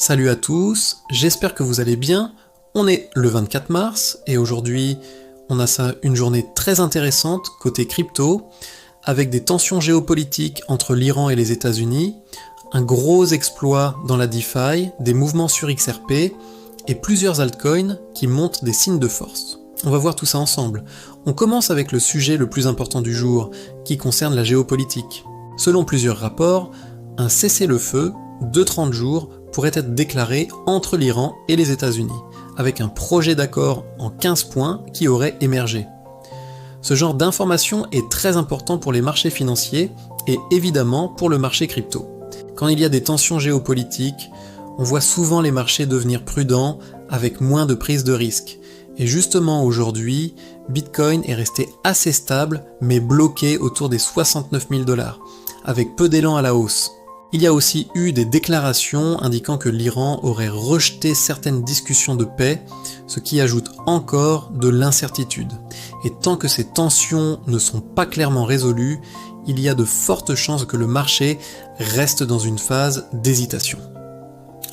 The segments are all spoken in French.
Salut à tous, j'espère que vous allez bien. On est le 24 mars et aujourd'hui on a une journée très intéressante côté crypto avec des tensions géopolitiques entre l'Iran et les États-Unis, un gros exploit dans la DeFi, des mouvements sur XRP et plusieurs altcoins qui montrent des signes de force. On va voir tout ça ensemble. On commence avec le sujet le plus important du jour qui concerne la géopolitique. Selon plusieurs rapports, un cessez-le-feu de 30 jours pourrait être déclaré entre l'Iran et les États-Unis, avec un projet d'accord en 15 points qui aurait émergé. Ce genre d'information est très important pour les marchés financiers et évidemment pour le marché crypto. Quand il y a des tensions géopolitiques, on voit souvent les marchés devenir prudents avec moins de prise de risque. Et justement aujourd'hui, Bitcoin est resté assez stable mais bloqué autour des 69 000 $, avec peu d'élan à la hausse. Il y a aussi eu des déclarations indiquant que l'Iran aurait rejeté certaines discussions de paix, ce qui ajoute encore de l'incertitude. Et tant que ces tensions ne sont pas clairement résolues, il y a de fortes chances que le marché reste dans une phase d'hésitation.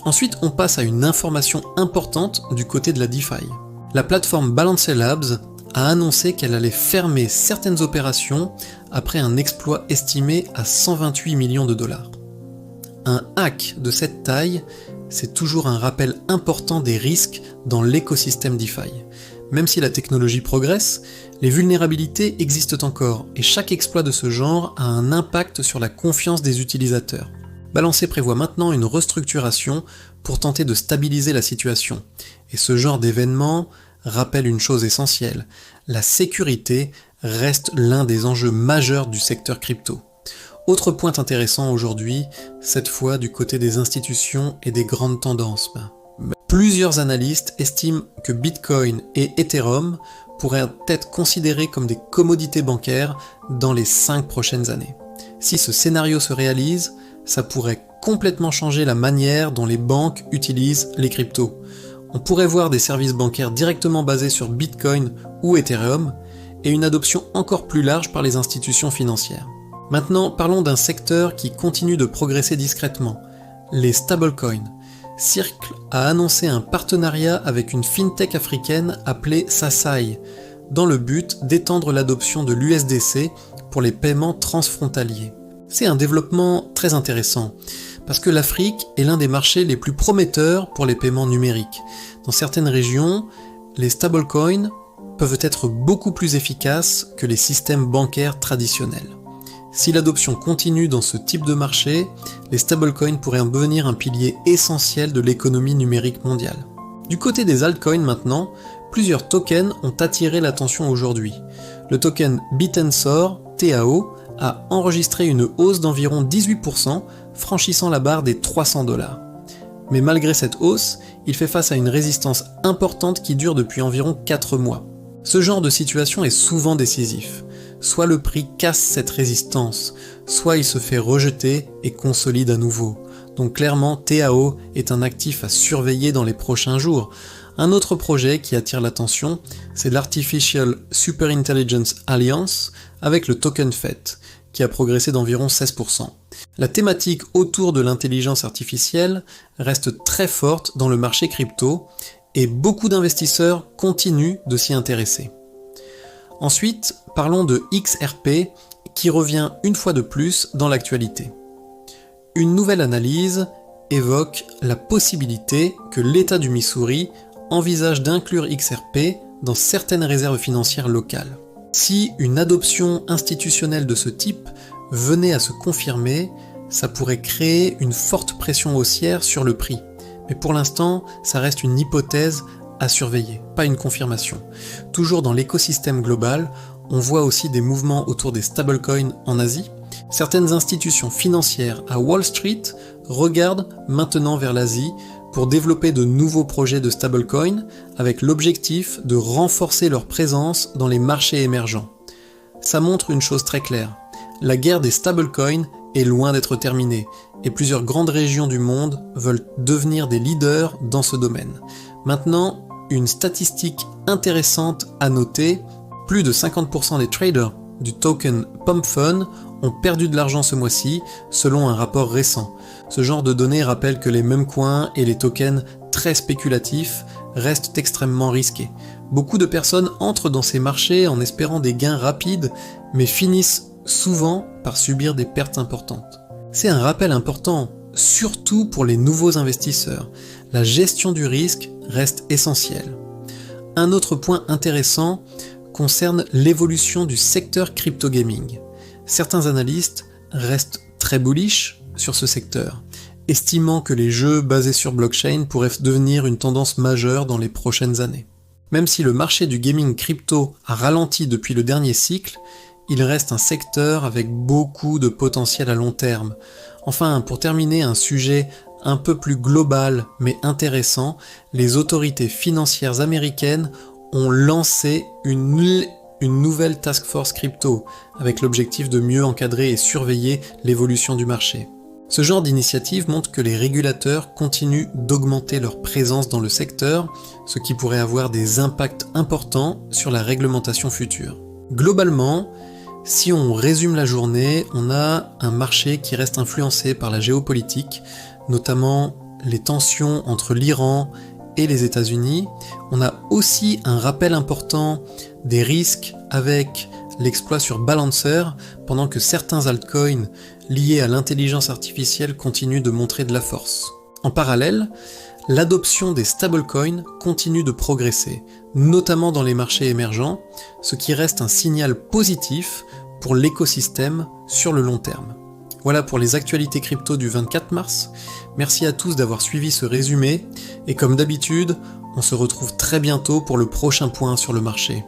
Ensuite, on passe à une information importante du côté de la DeFi. La plateforme Balancer Labs a annoncé qu'elle allait fermer certaines opérations après un exploit estimé à 128 millions de $. Un hack de cette taille, c'est toujours un rappel important des risques dans l'écosystème DeFi. Même si la technologie progresse, les vulnérabilités existent encore et chaque exploit de ce genre a un impact sur la confiance des utilisateurs. Balancer prévoit maintenant une restructuration pour tenter de stabiliser la situation. Et ce genre d'événement rappelle une chose essentielle, la sécurité reste l'un des enjeux majeurs du secteur crypto. Autre point intéressant aujourd'hui, cette fois du côté des institutions et des grandes tendances. Plusieurs analystes estiment que Bitcoin et Ethereum pourraient être considérés comme des commodités bancaires dans les 5 prochaines années. Si ce scénario se réalise, ça pourrait complètement changer la manière dont les banques utilisent les cryptos. On pourrait voir des services bancaires directement basés sur Bitcoin ou Ethereum et une adoption encore plus large par les institutions financières. Maintenant, parlons d'un secteur qui continue de progresser discrètement, les stablecoins. Circle a annoncé un partenariat avec une fintech africaine appelée Sasai, dans le but d'étendre l'adoption de l'USDC pour les paiements transfrontaliers. C'est un développement très intéressant, parce que l'Afrique est l'un des marchés les plus prometteurs pour les paiements numériques. Dans certaines régions, les stablecoins peuvent être beaucoup plus efficaces que les systèmes bancaires traditionnels. Si l'adoption continue dans ce type de marché, les stablecoins pourraient devenir un pilier essentiel de l'économie numérique mondiale. Du côté des altcoins maintenant, plusieurs tokens ont attiré l'attention aujourd'hui. Le token Bitensor, TAO, a enregistré une hausse d'environ 18%, franchissant la barre des 300 $. Mais malgré cette hausse, il fait face à une résistance importante qui dure depuis environ 4 mois. Ce genre de situation est souvent décisif. Soit le prix casse cette résistance, soit il se fait rejeter et consolide à nouveau. Donc clairement, TAO est un actif à surveiller dans les prochains jours. Un autre projet qui attire l'attention, c'est l'Artificial Superintelligence Alliance avec le token FET, qui a progressé d'environ 16%. La thématique autour de l'intelligence artificielle reste très forte dans le marché crypto et beaucoup d'investisseurs continuent de s'y intéresser. Ensuite, parlons de XRP qui revient une fois de plus dans l'actualité. Une nouvelle analyse évoque la possibilité que l'État du Missouri envisage d'inclure XRP dans certaines réserves financières locales. Si une adoption institutionnelle de ce type venait à se confirmer, ça pourrait créer une forte pression haussière sur le prix. Mais pour l'instant, ça reste une hypothèse à surveiller, pas une confirmation. Toujours dans l'écosystème global, on voit aussi des mouvements autour des stablecoins en Asie. Certaines institutions financières à Wall Street regardent maintenant vers l'Asie pour développer de nouveaux projets de stablecoins avec l'objectif de renforcer leur présence dans les marchés émergents. Ça montre une chose très claire, la guerre des stablecoins est loin d'être terminée et plusieurs grandes régions du monde veulent devenir des leaders dans ce domaine. Maintenant, une statistique intéressante à noter, plus de 50% des traders du token Pump Fund ont perdu de l'argent ce mois-ci, selon un rapport récent. Ce genre de données rappelle que les meme coins et les tokens très spéculatifs restent extrêmement risqués. Beaucoup de personnes entrent dans ces marchés en espérant des gains rapides, mais finissent souvent par subir des pertes importantes. C'est un rappel important, surtout pour les nouveaux investisseurs. La gestion du risque reste essentielle. Un autre point intéressant concerne l'évolution du secteur crypto gaming. Certains analystes restent très bullish sur ce secteur, estimant que les jeux basés sur blockchain pourraient devenir une tendance majeure dans les prochaines années. Même si le marché du gaming crypto a ralenti depuis le dernier cycle, il reste un secteur avec beaucoup de potentiel à long terme. Enfin, pour terminer, un sujet un peu plus global mais intéressant, les autorités financières américaines ont lancé une nouvelle task force crypto, avec l'objectif de mieux encadrer et surveiller l'évolution du marché. Ce genre d'initiative montre que les régulateurs continuent d'augmenter leur présence dans le secteur, ce qui pourrait avoir des impacts importants sur la réglementation future. Globalement, si on résume la journée, on a un marché qui reste influencé par la géopolitique, notamment les tensions entre l'Iran et les États-Unis. On a aussi un rappel important des risques avec l'exploit sur Balancer, pendant que certains altcoins liés à l'intelligence artificielle continuent de montrer de la force. En parallèle, l'adoption des stablecoins continue de progresser, notamment dans les marchés émergents, ce qui reste un signal positif pour l'écosystème sur le long terme. Voilà pour les actualités crypto du 24 mars. Merci à tous d'avoir suivi ce résumé, et comme d'habitude, on se retrouve très bientôt pour le prochain point sur le marché.